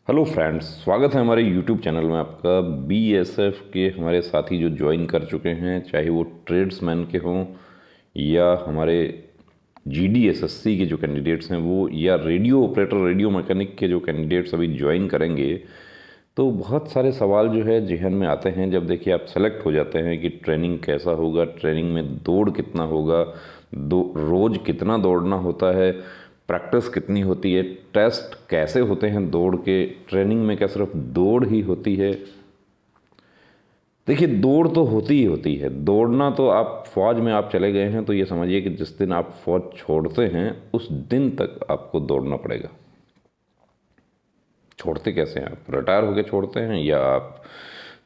Hello friends, स्वागत है हमारे यूट्यूब चैनल में आपका। बीएसएफ के हमारे साथी जो ज्वाइन कर चुके हैं, चाहे वो ट्रेड्समैन के हों या हमारे जीडीएसएससी के जो कैंडिडेट्स हैं वो, या रेडियो ऑपरेटर रेडियो मैकेनिक के जो कैंडिडेट्स अभी ज्वाइन करेंगे, तो बहुत सारे सवाल जो है जहन में आते हैं जब देखिए आप सेलेक्ट हो जाते हैं कि ट्रेनिंग कैसा होगा, ट्रेनिंग में दौड़ कितना होगा, रोज़ कितना दौड़ना होता है, प्रैक्टिस कितनी होती है, टेस्ट कैसे होते हैं दौड़ के, ट्रेनिंग में क्या सिर्फ दौड़ ही होती है। देखिए, दौड़ तो होती ही होती है। दौड़ना तो आप फौज में आप चले गए हैं तो ये समझिए कि जिस दिन आप फौज छोड़ते हैं उस दिन तक आपको दौड़ना पड़ेगा। छोड़ते कैसे हैं आप? रिटायर होकर छोड़ते हैं या आप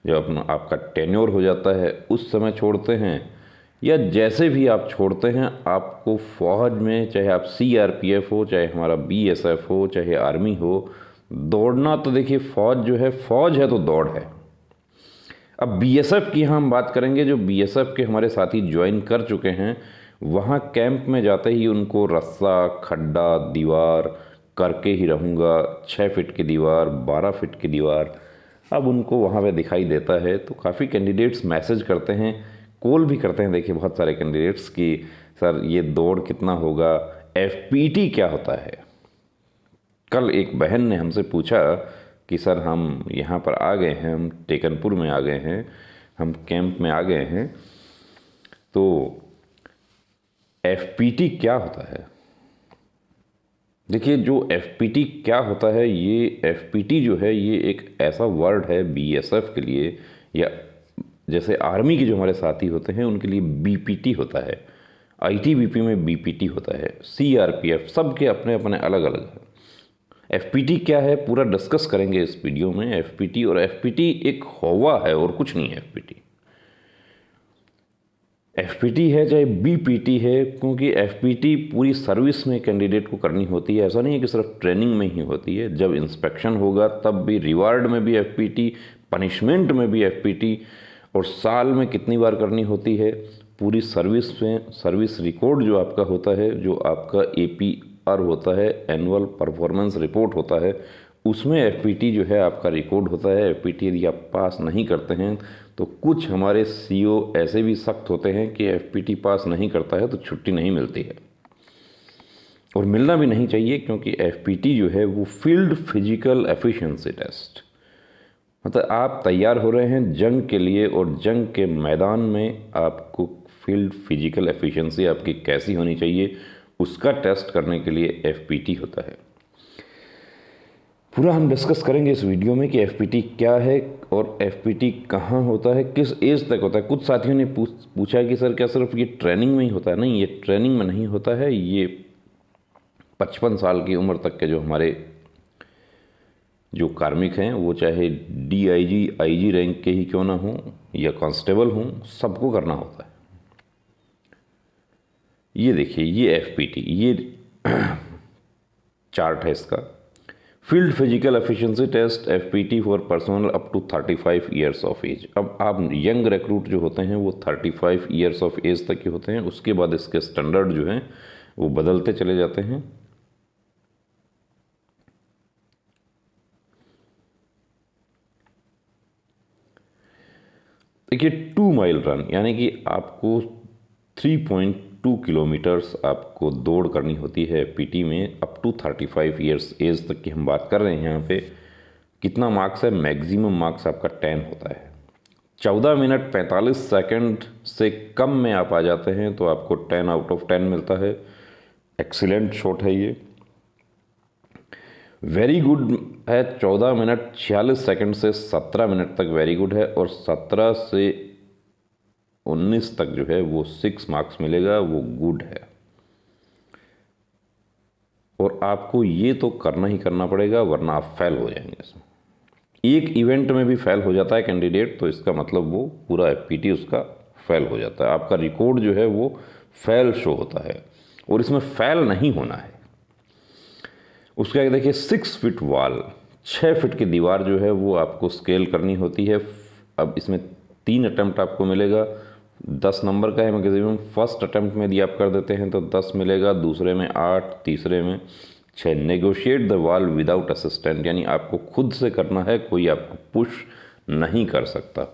जब अपना आपका टेन्योर हो जाता है उस समय छोड़ते हैं, या जैसे भी आप छोड़ते हैं आपको फौज में, चाहे आप सीआरपीएफ हो, चाहे हमारा बीएसएफ हो, चाहे आर्मी हो, दौड़ना तो देखिए फौज जो है, फौज है तो दौड़ है। अब बीएसएफ की हम बात करेंगे। जो बीएसएफ के हमारे साथी ज्वाइन कर चुके हैं, वहाँ कैंप में जाते ही उनको रस्सा, खड्डा, दीवार करके ही रहूँगा, 6 फीट की दीवार, 12 फीट की दीवार, अब उनको वहाँ पे दिखाई देता है। तो काफ़ी कैंडिडेट्स मैसेज करते हैं, कॉल भी करते हैं। देखिए, बहुत सारे कैंडिडेट्स की सर ये दौड़ कितना होगा, एफपीटी क्या होता है। कल एक बहन ने हमसे पूछा कि सर हम यहाँ पर आ गए हैं, हम टेकनपुर में आ गए हैं, हम कैंप में आ गए हैं, तो एफपीटी क्या होता है। देखिए, जो एफपीटी क्या होता है, ये एफपीटी जो है ये एक ऐसा वर्ड है बीएसएफ के लिए, या जैसे आर्मी के जो हमारे साथी होते हैं उनके लिए बीपीटी होता है, आईटीबीपी में बीपीटी होता है, सीआरपीएफ, सबके अपने अपने अलग अलग है। एफपीटी क्या है पूरा डिस्कस करेंगे इस वीडियो में। एफपीटी, और एफपीटी एक हौवा है और कुछ नहीं है। एफपीटी है चाहे बीपीटी है, क्योंकि एफपीटी पूरी सर्विस में कैंडिडेट को करनी होती है। ऐसा नहीं है कि सिर्फ ट्रेनिंग में ही होती है। जब इंस्पेक्शन होगा तब भी, रिवार्ड में भी एफपीटी, पनिशमेंट में भी एफपीटी, और साल में कितनी बार करनी होती है, पूरी सर्विस में सर्विस रिकॉर्ड जो आपका होता है, जो आपका एपीआर होता है, एनुअल परफॉर्मेंस रिपोर्ट होता है, उसमें एफपीटी जो है आपका रिकॉर्ड होता है। एफपीटी यदि आप पास नहीं करते हैं तो कुछ हमारे सीईओ ऐसे भी सख्त होते हैं कि एफपीटी पास नहीं करता है तो छुट्टी नहीं मिलती है, और मिलना भी नहीं चाहिए, क्योंकि एफपीटी जो है वो फील्ड फिजिकल एफिशिएंसी टेस्ट, मतलब आप तैयार हो रहे हैं जंग के लिए, और जंग के मैदान में आपको फील्ड फिजिकल एफिशिएंसी आपकी कैसी होनी चाहिए उसका टेस्ट करने के लिए एफपीटी होता है। पूरा हम डिस्कस करेंगे इस वीडियो में कि एफपीटी क्या है और एफपीटी कहाँ होता है, किस एज तक होता है। कुछ साथियों ने पूछा कि सर क्या सिर्फ ये ट्रेनिंग में ही होता है? नहीं, ये ट्रेनिंग में नहीं होता है। ये 55 साल की उम्र तक के जो हमारे जो कार्मिक हैं, वो चाहे डीआईजी, आईजी रैंक के ही क्यों ना हों या कांस्टेबल हों, सबको करना होता है। ये देखिए, ये एफपीटी, ये चार्ट है इसका। Field physical efficiency test, FPT for personnel up to 35 years of age. अब आप यंग रिक्रूट जो होते हैं वो 35 ईयर्स ऑफ एज तक के होते हैं। उसके बाद इसके स्टैंडर्ड जो हैं वो बदलते चले जाते हैं। देखिए, 2 माइल रन, यानी कि आपको 3.2 किलोमीटर्स आपको दौड़ करनी होती है पीटी में। अप टू 35 ईयर्स एज तक की हम बात कर रहे हैं। यहाँ पे कितना मार्क्स है? मैक्सिमम मार्क्स आपका 10 होता है। 14 मिनट 45 सेकंड से कम में आप आ जाते हैं तो आपको 10 आउट ऑफ 10 मिलता है। एक्सीलेंट शॉट है ये। वेरी गुड है 14 मिनट 46 सेकंड से 17 मिनट तक वेरी गुड है, और 17 से 19 तक जो है वो 6 मार्क्स मिलेगा, वो गुड है। और आपको ये तो करना ही करना पड़ेगा, वरना आप फेल हो जाएंगे इसमें। एक इवेंट में भी फेल हो जाता है कैंडिडेट तो इसका मतलब वो पूरा एफपीटी उसका फेल हो जाता है। आपका रिकॉर्ड जो है वो फेल शो होता है, और इसमें फेल नहीं होना है। उसके आगे देखिए, 6 फीट वॉल, 6 फीट की दीवार जो है वो आपको स्केल करनी होती है। अब इसमें 3 अटैम्प्ट आपको मिलेगा, 10 नंबर का है मैक्सिमम। फर्स्ट अटैम्प्ट में यदि आप कर देते हैं तो 10 मिलेगा, दूसरे में 8, तीसरे में 6 negotiate the wall without assistant, यानी आपको खुद से करना है, कोई आपको पुश नहीं कर सकता।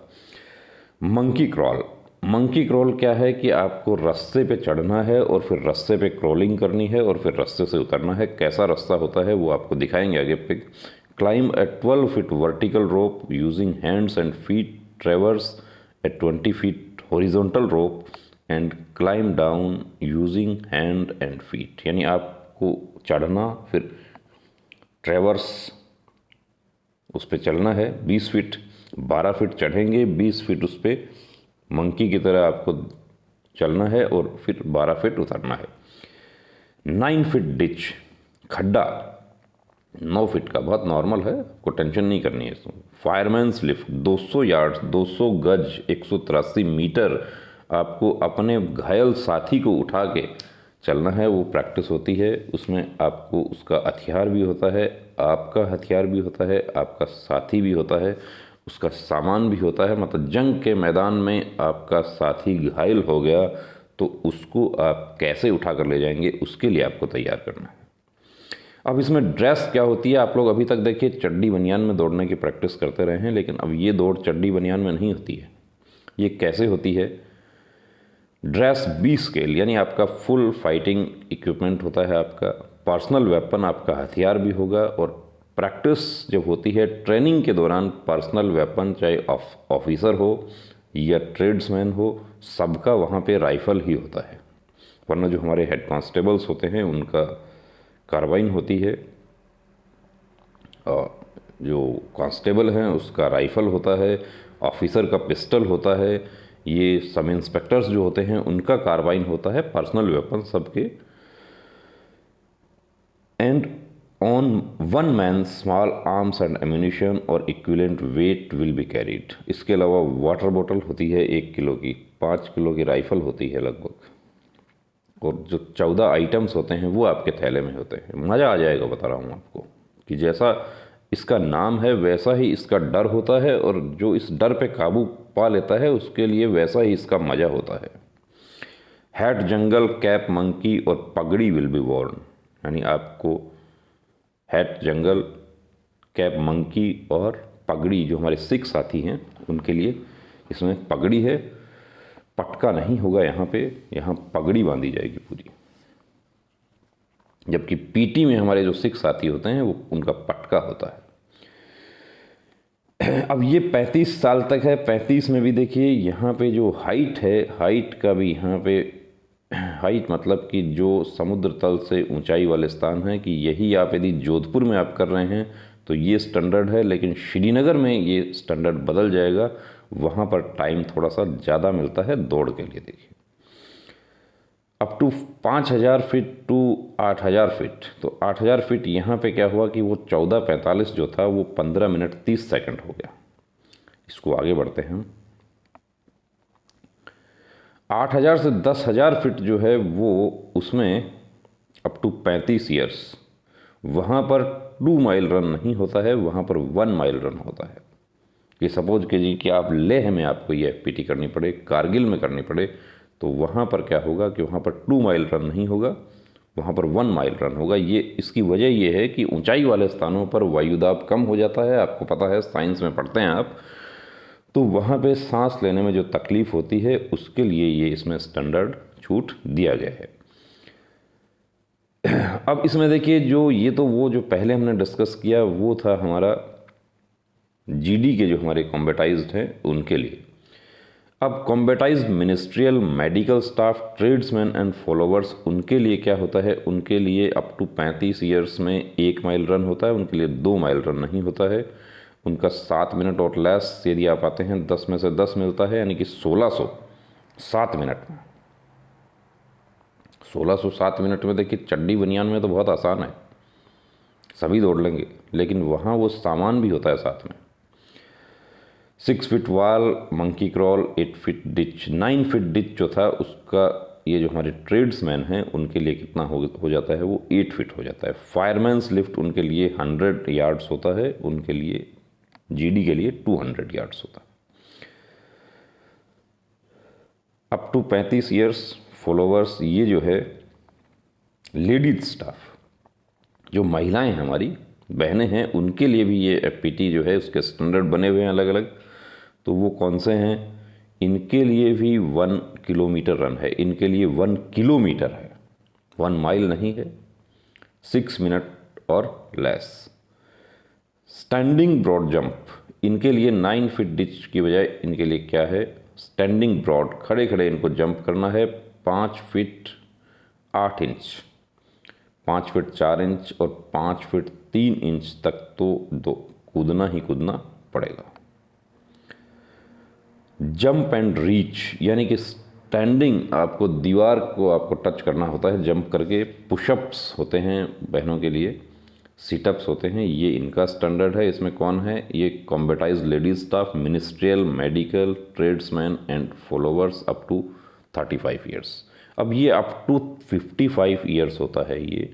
मंकी क्रॉल, मंकी क्रॉल क्या है कि आपको रास्ते पे चढ़ना है और फिर रास्ते पे क्रॉलिंग करनी है और फिर रास्ते से उतरना है। कैसा रास्ता होता है वो आपको दिखाएंगे आगे पे। Climb A 12 feet vertical rope using hands and feet, ट्रेवर्स A 20 feet horizontal rope and climb down using hand and feet, यानी आपको चढ़ना, फिर ट्रेवर्स उस पर चलना है 20 फीट, 12 फीट चढ़ेंगे, 20 फीट उस पर मंकी की तरह आपको चलना है और फिर 12 फीट उतरना है। 9 फीट डिच, खड्डा 9 फीट का, बहुत नॉर्मल है, आपको टेंशन नहीं करनी है इसमें। फायरमैन्स लिफ्ट 200 यार्ड्स, 200 गज, 183 मीटर आपको अपने घायल साथी को उठा के चलना है। वो प्रैक्टिस होती है, उसमें आपको उसका हथियार भी होता है, आपका हथियार भी होता है, आपका साथी भी होता है, उसका सामान भी होता है। मतलब जंग के मैदान में आपका साथी घायल हो गया तो उसको आप कैसे उठा कर ले जाएंगे, उसके लिए आपको तैयार करना है। अब इसमें ड्रेस क्या होती है, आप लोग अभी तक देखिए चड्डी बनियान में दौड़ने की प्रैक्टिस करते रहे हैं, लेकिन अब ये दौड़ चड्डी बनियान में नहीं होती है। ये कैसे होती है? ड्रेस बी स्केल, यानी आपका फुल फाइटिंग इक्विपमेंट होता है, आपका पर्सनल वेपन, आपका हथियार भी होगा। और प्रैक्टिस जब होती है ट्रेनिंग के दौरान, पर्सनल वेपन चाहे ऑफिसर हो या ट्रेड्समैन हो, सबका वहाँ पे राइफ़ल ही होता है। वरना जो हमारे हेड कांस्टेबल्स होते हैं उनका कार्बाइन होती है, और जो कांस्टेबल हैं उसका राइफ़ल होता है, ऑफिसर का पिस्टल होता है, ये सब इंस्पेक्टर्स जो होते हैं उनका कार्बाइन होता है, पर्सनल वेपन सबके। And on one man small arms and ammunition और equivalent weight will be carried. इसके अलावा वाटर बोतल होती है 1 किलो की, 5 किलो की राइफ़ल होती है लगभग, और जो 14 आइटम्स होते हैं वो आपके थैले में होते हैं। मज़ा आ जाएगा, बता रहा हूँ आपको, कि जैसा इसका नाम है वैसा ही इसका डर होता है, और जो इस डर पे काबू पा लेता है उसके लिए वैसा ही इसका मज़ा होता है। हैट, जंगल कैप, मंकी और पगड़ी विल बी वॉर्न, यानी आपको हैट, जंगल कैप, मंकी और पगड़ी, जो हमारे सिख साथी हैं उनके लिए इसमें पगड़ी है, पटका नहीं होगा यहाँ पे, यहाँ पगड़ी बांधी जाएगी पूरी। जबकि पीटी में हमारे जो सिख साथी होते हैं वो उनका पटका होता है। अब ये 35 साल तक है। 35 में भी देखिए यहाँ पे जो हाइट है, हाइट का भी यहाँ पे, हाइट मतलब कि जो समुद्र तल से ऊंचाई वाले स्थान हैं, कि यही आप यदि जोधपुर में आप कर रहे हैं तो ये स्टैंडर्ड है, लेकिन श्रीनगर में ये स्टैंडर्ड बदल जाएगा, वहाँ पर टाइम थोड़ा सा ज़्यादा मिलता है दौड़ के लिए। देखिए up to 5000 feet to 8000 feet, तो 8000 फीट यहाँ पे क्या हुआ कि वो 14:45 जो था वो 15 मिनट 30 सेकंड हो गया। इसको आगे बढ़ते हैं हम। 8000 से 10,000 फीट जो है वो, उसमें अप टू 35 ईयर्स, वहाँ पर 2 माइल रन नहीं होता है, वहाँ पर 1 माइल रन होता है। ये सपोज कीजिए कि आप लेह में आपको ये एफपीटी करनी पड़े, कारगिल में करनी पड़े, तो वहाँ पर क्या होगा कि वहाँ पर 2 माइल रन नहीं होगा, वहाँ पर 1 माइल रन होगा। ये इसकी वजह ये है कि ऊंचाई वाले स्थानों पर वायुदाब कम हो जाता है, आपको पता है, साइंस में पढ़ते हैं आप, तो वहाँ पे सांस लेने में जो तकलीफ़ होती है उसके लिए ये इसमें स्टैंडर्ड छूट दिया गया है। अब इसमें देखिए जो ये तो वो जो पहले हमने डिस्कस किया वो था हमारा जीडी के जो हमारे कॉम्बेटाइज्ड हैं उनके लिए। अब combatised ministerial, medical staff, tradesman and followers, उनके लिए क्या होता है, उनके लिए अप टू 35 ईयर्स में 1 माइल रन होता है, उनके लिए 2 माइल रन नहीं होता है। उनका 7 मिनट और लेस यदि आप आते हैं 10 में से 10 मिलता है, यानी कि 1600 7 मिनट में, 1600 7 मिनट में। देखिए चड्डी बनियान में तो बहुत आसान है, सभी दौड़ लेंगे, लेकिन वहाँ वो सामान भी होता है साथ में। 6 feet wall, monkey crawl, 8 feet ditch. 9 feet ditch जो था उसका, ये जो हमारे ट्रेड्समैन हैं उनके लिए कितना हो जाता है, वो 8 फीट हो जाता है। फायरमैन्स लिफ्ट उनके लिए 100 यार्ड्स होता है, उनके लिए जीडी के लिए 200 यार्ड्स होता है। अप टू 35 ईयर्स फॉलोवर्स, ये जो है लेडीज स्टाफ, जो महिलाएं हैं, हमारी बहनें हैं, उनके लिए भी ये एफपीटी जो है उसके स्टैंडर्ड बने हुए हैं अलग अलग। तो वो कौन से हैं? इनके लिए भी 1 किलोमीटर रन है, इनके लिए 1 किलोमीटर है, 1 माइल नहीं है, 6 मिनट और लेस। स्टैंडिंग ब्रॉड जंप, इनके लिए 9 फीट डिच की बजाय इनके लिए क्या है? स्टैंडिंग ब्रॉड, खड़े खड़े इनको जंप करना है 5 फीट 8 इंच, 5 फीट 4 इंच और 5 फीट 3 इंच तक तो कूदना ही कूदना पड़ेगा। जंप एंड रीच, यानी कि स्टैंडिंग आपको दीवार को आपको टच करना होता है जंप करके। पुशअप्स होते हैं बहनों के लिए, सीटअप्स होते हैं, ये इनका स्टैंडर्ड है। इसमें कौन है? ये combatise ladies staff, ministerial, medical, tradesman and followers up to 35 years. अब ये अप टू 55 ईयर्स होता है, ये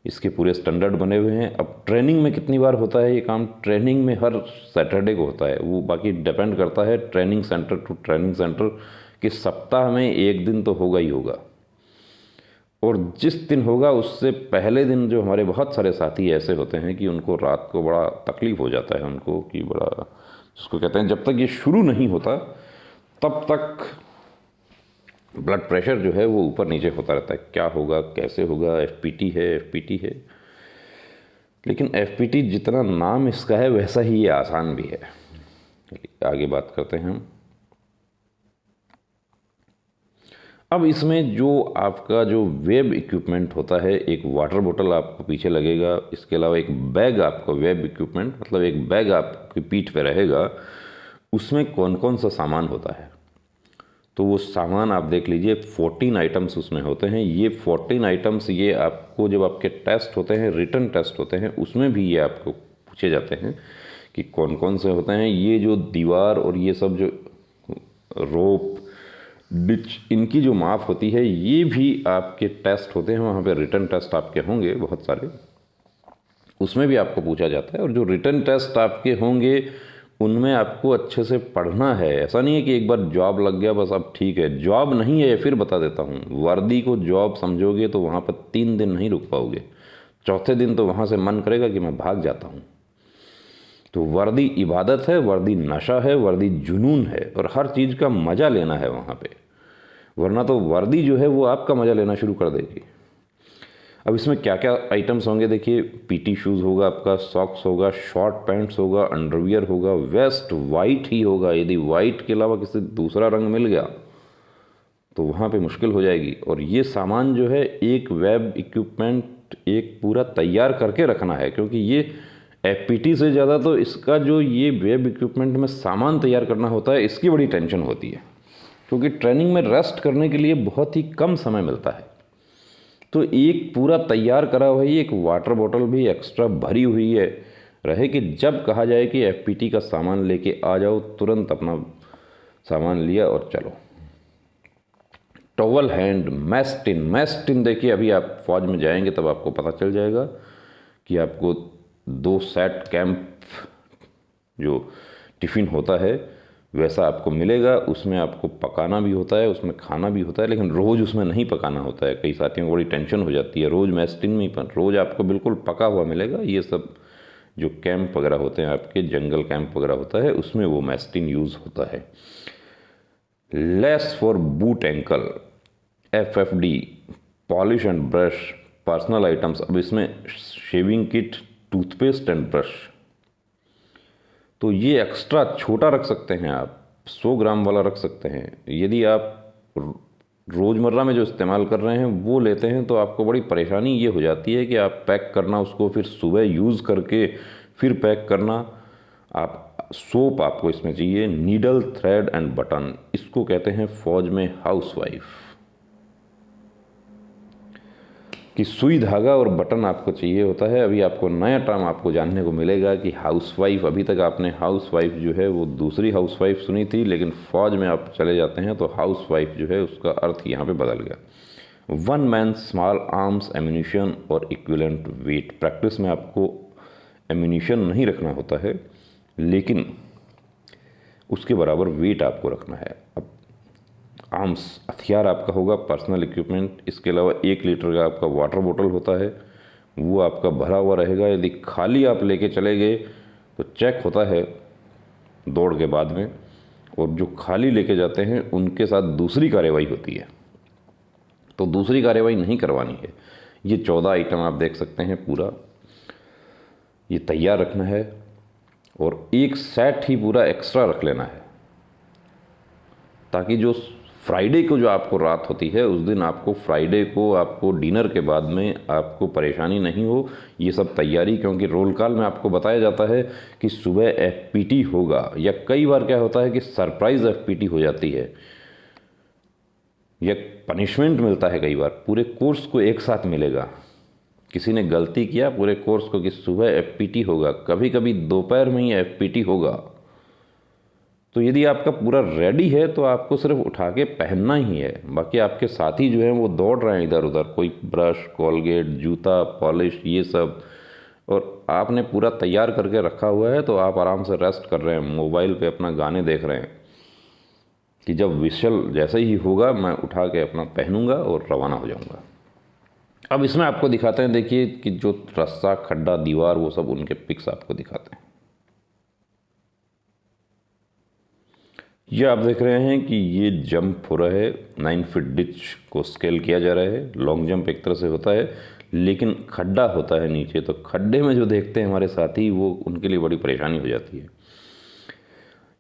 इसके पूरे स्टैंडर्ड बने हुए हैं। अब ट्रेनिंग में कितनी बार होता है ये काम? ट्रेनिंग में हर सैटरडे को होता है, वो बाकी डिपेंड करता है training centre to training centre कि सप्ताह में एक दिन तो होगा ही होगा। और जिस दिन होगा उससे पहले दिन जो हमारे बहुत सारे साथी ऐसे होते हैं कि उनको रात को बड़ा तकलीफ़ हो जाता है उनको, कि बड़ा, जिसको कहते हैं जब तक ये शुरू नहीं होता तब तक ब्लड प्रेशर जो है वो ऊपर नीचे होता रहता है, क्या होगा, कैसे होगा, एफपीटी है, एफपीटी है। लेकिन एफपीटी जितना नाम इसका है वैसा ही ये आसान भी है। आगे बात करते हैं हम। अब इसमें जो आपका जो वेब इक्विपमेंट होता है, एक वाटर बोतल आपको पीछे लगेगा, इसके अलावा एक बैग आपको, वेब इक्विपमेंट मतलब एक बैग आपकी पीठ पे रहेगा, उसमें कौन कौन सा सामान होता है? तो वो सामान आप देख लीजिए, 14 आइटम्स उसमें होते हैं। ये 14 आइटम्स ये आपको जब आपके टेस्ट होते हैं, रिटन टेस्ट होते हैं, उसमें भी ये आपको पूछे जाते हैं कि कौन कौन से होते हैं। ये जो दीवार और ये सब जो रोप, डिच, इनकी जो माप होती है, ये भी आपके टेस्ट होते हैं, वहाँ पे रिटन टेस्ट आपके होंगे बहुत सारे, उसमें भी आपको पूछा जाता है। और जो रिटन टेस्ट आपके होंगे उनमें आपको अच्छे से पढ़ना है। ऐसा नहीं है कि एक बार जॉब लग गया बस अब ठीक है, जॉब नहीं है। फिर बता देता हूँ, वर्दी को जॉब समझोगे तो वहाँ पर 3 दिन नहीं रुक पाओगे, चौथे दिन तो वहाँ से मन करेगा कि मैं भाग जाता हूँ। तो वर्दी इबादत है, वर्दी नशा है, वर्दी जुनून है, और हर चीज़ का मज़ा लेना है वहाँ पे, वरना तो वर्दी जो है वो आपका मज़ा लेना शुरू कर देगी। अब इसमें क्या क्या आइटम्स होंगे देखिए, पीटी शूज़ होगा आपका, सॉक्स होगा, शॉर्ट पैंट्स होगा, अंडरवियर होगा, वेस्ट वाइट ही होगा। यदि वाइट के अलावा किसी दूसरा रंग मिल गया तो वहाँ पे मुश्किल हो जाएगी। और ये सामान जो है, एक वेब इक्विपमेंट एक पूरा तैयार करके रखना है, क्योंकि ये एफपीटी से ज़्यादा तो इसका जो ये वेब इक्विपमेंट में सामान तैयार करना होता है, इसकी बड़ी टेंशन होती है, क्योंकि ट्रेनिंग में रेस्ट करने के लिए बहुत ही कम समय मिलता है। तो एक पूरा तैयार करा हुआ ही एक वाटर बॉटल भी एक्स्ट्रा भरी हुई है रहे कि जब कहा जाए कि एफपीटी का सामान लेके आ जाओ, तुरंत अपना सामान लिया और चलो। टॉवल हैंड, मैस्टिन, मैस्टिन देखिए, अभी आप फौज में जाएंगे तब आपको पता चल जाएगा कि आपको 2 सेट कैंप जो टिफ़िन होता है वैसा आपको मिलेगा। उसमें आपको पकाना भी होता है, उसमें खाना भी होता है, लेकिन रोज़ उसमें नहीं पकाना होता है। कई साथियों को बड़ी टेंशन हो जाती है, रोज़ मैस्टिन में ही, पर रोज़ आपको बिल्कुल पका हुआ मिलेगा। ये सब जो कैंप वगैरह होते हैं आपके, जंगल कैंप वगैरह होता है, उसमें वो मैस्टिन यूज़ होता है। Less for boot ankle, FFD, polish and brush, personal items. अब इसमें shaving kit, toothpaste and brush, तो ये एक्स्ट्रा छोटा रख सकते हैं आप, 100 ग्राम वाला रख सकते हैं। यदि आप रोज़मर्रा में जो इस्तेमाल कर रहे हैं वो लेते हैं तो आपको बड़ी परेशानी ये हो जाती है कि आप पैक करना उसको, फिर सुबह यूज़ करके फिर पैक करना। आप सोप आपको इसमें चाहिए, नीडल, थ्रेड एंड बटन, इसको कहते हैं फौज में हाउसवाइफ कि सुई, धागा और बटन आपको चाहिए होता है। अभी आपको नया टर्म आपको जानने को मिलेगा कि हाउसवाइफ। अभी तक आपने हाउसवाइफ जो है वो दूसरी हाउसवाइफ सुनी थी, लेकिन फौज में आप चले जाते हैं तो हाउसवाइफ जो है उसका अर्थ यहाँ पे बदल गया। 1 मैन स्मॉल आर्म्स एम्यूनिशन और इक्विवेलेंट वेट। प्रैक्टिस में आपको एम्यूनिशन नहीं रखना होता है, लेकिन उसके बराबर वेट आपको रखना है। अब आर्म्स, हथियार आपका होगा पर्सनल इक्विपमेंट। इसके अलावा 1 लीटर का आपका वाटर बोतल होता है, वो आपका भरा हुआ रहेगा। यदि खाली आप लेके चले गए तो चेक होता है दौड़ के बाद में, और जो खाली लेके जाते हैं उनके साथ दूसरी कार्रवाई होती है। तो दूसरी कार्रवाई नहीं करवानी है। ये 14 आइटम आप देख सकते हैं, पूरा ये तैयार रखना है, और एक सेट ही पूरा एक्स्ट्रा रख लेना है, ताकि जो फ्राइडे को जो आपको रात होती है उस दिन आपको फ्राइडे को आपको डिनर के बाद में आपको परेशानी नहीं हो। ये सब तैयारी, क्योंकि रोल कॉल में आपको बताया जाता है कि सुबह एफपीटी होगा, या कई बार क्या होता है कि सरप्राइज एफपीटी हो जाती है, या पनिशमेंट मिलता है कई बार, पूरे कोर्स को एक साथ मिलेगा। किसी ने गलती किया पूरे कोर्स को कि सुबह एफपीटी होगा, कभी कभी दोपहर में ही एफपीटी होगा। तो यदि आपका पूरा रेडी है तो आपको सिर्फ उठा के पहनना ही है। बाकी आपके साथी जो हैं वो दौड़ रहे हैं इधर उधर, कोई ब्रश, कोलगेट, जूता, पॉलिश, ये सब, और आपने पूरा तैयार करके रखा हुआ है। तो आप आराम से रेस्ट कर रहे हैं, मोबाइल पे अपना गाने देख रहे हैं कि जब विशल जैसे ही होगा मैं उठा के अपना पहनूंगा और रवाना हो जाऊंगा। अब इसमें आपको दिखाते हैं, देखिए कि जो रास्ता, खड्डा, दीवार, वो सब उनके पिक्स आपको दिखाते हैं। ये आप देख रहे हैं कि ये जंप हो रहा है, 9 फीट डिच को स्केल किया जा रहा है। लॉन्ग जंप एक तरह से होता है, लेकिन खड्डा होता है नीचे, तो खड्डे में जो देखते हैं हमारे साथी, वो उनके लिए बड़ी परेशानी हो जाती है।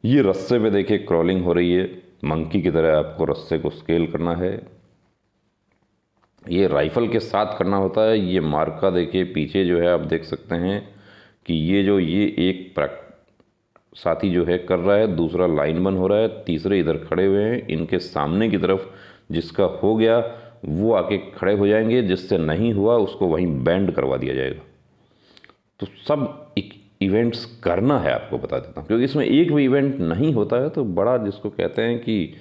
ये रस्से पे देखिए क्रॉलिंग हो रही है, मंकी की तरह आपको रस्से को स्केल करना है। ये राइफल के साथ करना होता है। ये मार्का देखिए पीछे जो है, आप देख सकते हैं कि ये एक साथी जो है कर रहा है, दूसरा लाइन बन हो रहा है, तीसरे इधर खड़े हुए हैं। इनके सामने की तरफ जिसका हो गया वो आके खड़े हो जाएंगे, जिससे नहीं हुआ उसको वहीं बैंड करवा दिया जाएगा। तो सब इवेंट्स करना है, आपको बता देता हूँ, क्योंकि इसमें एक भी इवेंट नहीं होता है तो बड़ा, जिसको कहते हैं कि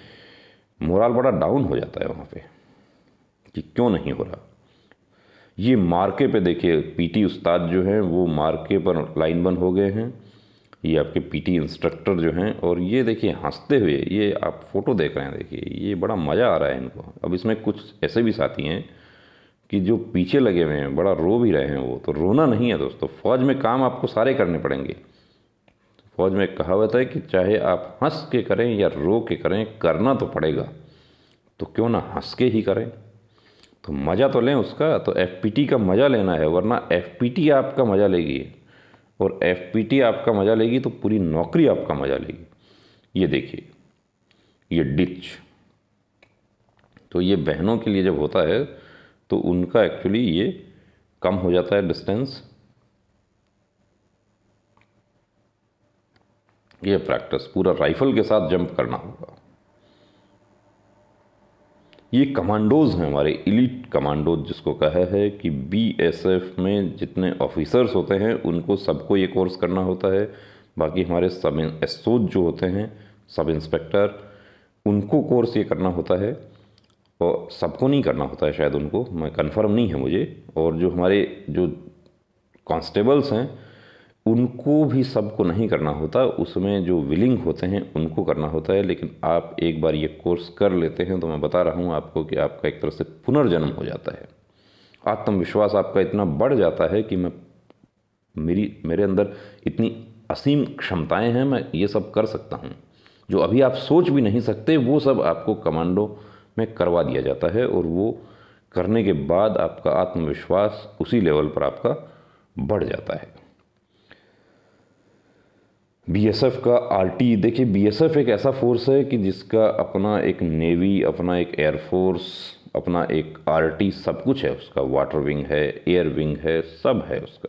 मोरल बड़ा डाउन हो जाता है वहाँ पे कि क्यों नहीं हो रहा। ये मार्के पे देखिए पीटी उस्ताद जो हैं वो मार्के पर लाइन बन हो गए हैं। ये आपके पीटी इंस्ट्रक्टर जो हैं, और ये देखिए हंसते हुए, ये आप फोटो देख रहे हैं, देखिए ये बड़ा मज़ा आ रहा है इनको। अब इसमें कुछ ऐसे भी साथी हैं कि जो पीछे लगे हुए हैं, बड़ा रो भी रहे हैं। वो तो रोना नहीं है दोस्तों, फौज में काम आपको सारे करने पड़ेंगे। फौज में एक कहावत है कि चाहे आप हंस के करें या रो के करें, करना तो पड़ेगा। तो क्यों ना हंस के ही करें, तो मज़ा तो लें उसका। तो एफपीटी का मज़ा लेना है, वरना एफपीटी आपका मज़ा लेगी, और एफपीटी आपका मज़ा लेगी तो पूरी नौकरी आपका मज़ा लेगी। ये देखिए ये डिच, तो ये बहनों के लिए जब होता है तो उनका एक्चुअली ये कम हो जाता है डिस्टेंस। ये प्रैक्टिस पूरा राइफल के साथ जंप करना होगा। ये कमांडोज हैं हमारे, एलीट कमांडोज जिसको कहा है कि बीएसएफ में जितने ऑफिसर्स होते हैं उनको सबको ये कोर्स करना होता है। बाकी हमारे सब एसओज जो होते हैं, सब इंस्पेक्टर, उनको कोर्स ये करना होता है, और सबको नहीं करना होता है शायद, उनको मैं कंफर्म नहीं है मुझे। और जो हमारे जो कांस्टेबल्स हैं उनको भी सबको नहीं करना होता, उसमें जो विलिंग होते हैं उनको करना होता है। लेकिन आप एक बार ये कोर्स कर लेते हैं तो मैं बता रहा हूँ आपको कि आपका एक तरह से पुनर्जन्म हो जाता है। आत्मविश्वास आपका इतना बढ़ जाता है कि मेरे अंदर इतनी असीम क्षमताएं हैं, मैं ये सब कर सकता हूँ। जो अभी आप सोच भी नहीं सकते वो सब आपको कमांडो में करवा दिया जाता है, और वो करने के बाद आपका आत्मविश्वास उसी लेवल पर आपका बढ़ जाता है। बीएसएफ का आरटी, देखिए बीएसएफ एक ऐसा फोर्स है कि जिसका अपना एक नेवी, अपना एक एयरफोर्स, अपना एक आरटी, सब कुछ है उसका। वाटर विंग है, एयर विंग है, सब है उसका।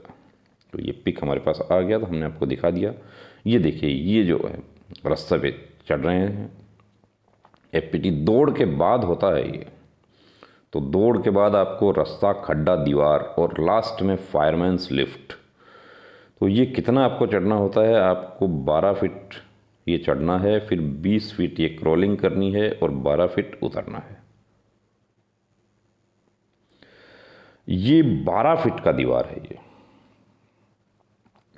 तो ये पिक हमारे पास आ गया तो हमने आपको दिखा दिया। ये देखिए ये जो है रास्ते पे चढ़ रहे हैं, एफपीटी दौड़ के बाद होता है ये। तो दौड़ के बाद आपको रास्ता, खड्डा, दीवार, और लास्ट में फायरमैन्स लिफ्ट। तो ये कितना आपको चढ़ना होता है, आपको 12 फीट ये चढ़ना है, फिर 20 फीट ये क्रॉलिंग करनी है, और 12 फीट उतरना है। ये 12 फीट का दीवार है ये।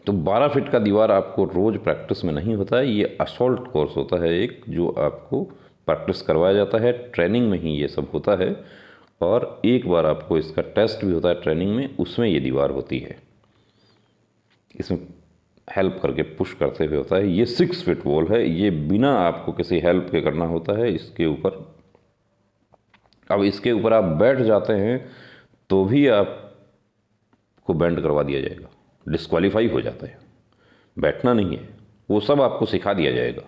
तो 12 फीट का दीवार आपको रोज प्रैक्टिस में नहीं होता है, ये असॉल्ट कोर्स होता है एक, जो आपको प्रैक्टिस करवाया जाता है, ट्रेनिंग में ही ये सब होता है। और एक बार आपको इसका टेस्ट भी होता है ट्रेनिंग में, उसमें ये दीवार होती है, इसमें हेल्प करके पुश करते हुए होता है। ये 6 फीट वॉल है, ये बिना आपको किसी हेल्प के करना होता है इसके ऊपर। अब इसके ऊपर आप बैठ जाते हैं तो भी आपको बेंड करवा दिया जाएगा, डिस्क्वालीफाई हो जाता है। बैठना नहीं है, वो सब आपको सिखा दिया जाएगा।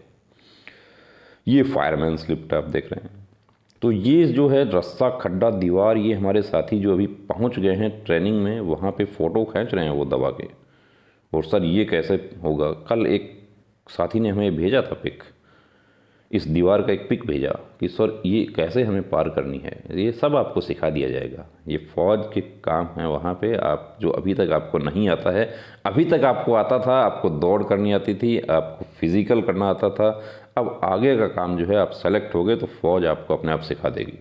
ये फायरमैन लिफ्ट आप देख रहे हैं। तो ये जो है रास्ता, खड्डा, दीवार, ये हमारे साथी जो अभी पहुंच गए हैं ट्रेनिंग में, वहाँ पे फ़ोटो खींच रहे हैं वो दबा के। और सर ये कैसे होगा, कल एक साथी ने हमें भेजा था पिक, इस दीवार का एक पिक भेजा कि सर ये कैसे हमें पार करनी है। ये सब आपको सिखा दिया जाएगा। ये फ़ौज के काम है वहाँ पे। आप जो अभी तक आपको नहीं आता है, अभी तक आपको आता था, आपको दौड़ करनी आती थी, आपको फिज़िकल करना आता था, अब आगे का काम जो है आप सेलेक्ट हो गए तो फ़ौज आपको अपने आप सिखा देगी।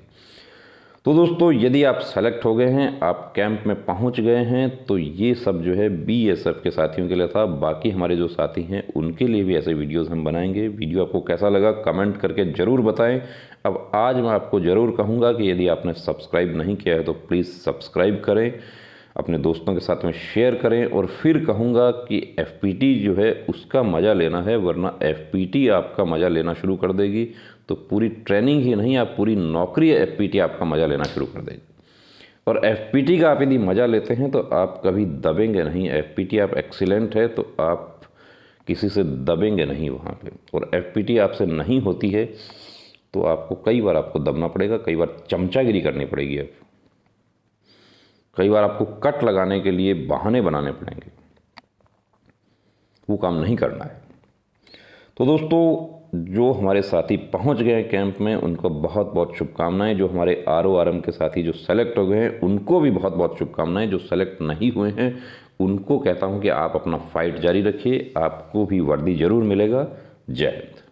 तो दोस्तों यदि आप सेलेक्ट हो गए हैं, आप कैंप में पहुंच गए हैं, तो ये सब जो है बीएसएफ के साथियों के लिए था। बाकी हमारे जो साथी हैं उनके लिए भी ऐसे वीडियोस हम बनाएंगे। वीडियो आपको कैसा लगा कमेंट करके ज़रूर बताएं। अब आज मैं आपको ज़रूर कहूँगा कि यदि आपने सब्सक्राइब नहीं किया है तो प्लीज़ सब्सक्राइब करें, अपने दोस्तों के साथ में शेयर करें। और फिर कहूँगा कि एफपीटी जो है उसका मज़ा लेना है, वरना एफपीटी आपका मज़ा लेना शुरू कर देगी। तो पूरी ट्रेनिंग ही नहीं, आप पूरी नौकरी एफपीटी आपका मज़ा लेना शुरू कर देगी। और एफपीटी का आप यदि मज़ा लेते हैं तो आप कभी दबेंगे नहीं। एफपीटी आप एक्सीलेंट है तो आप किसी से दबेंगे नहीं वहाँ पे। और एफपीटी आपसे नहीं होती है तो आपको कई बार आपको दबना पड़ेगा, कई बार चमचागिरी करनी पड़ेगी, अब कई बार आपको कट लगाने के लिए बहाने बनाने पड़ेंगे। वो काम नहीं करना है। तो दोस्तों जो हमारे साथी पहुंच गए कैंप में उनको बहुत बहुत शुभकामनाएं। जो हमारे RORM के साथी जो सेलेक्ट हो गए हैं उनको भी बहुत बहुत शुभकामनाएं। जो सेलेक्ट नहीं हुए हैं उनको कहता हूं कि आप अपना फाइट जारी रखिए, आपको भी वर्दी जरूर मिलेगा। जय हिंद।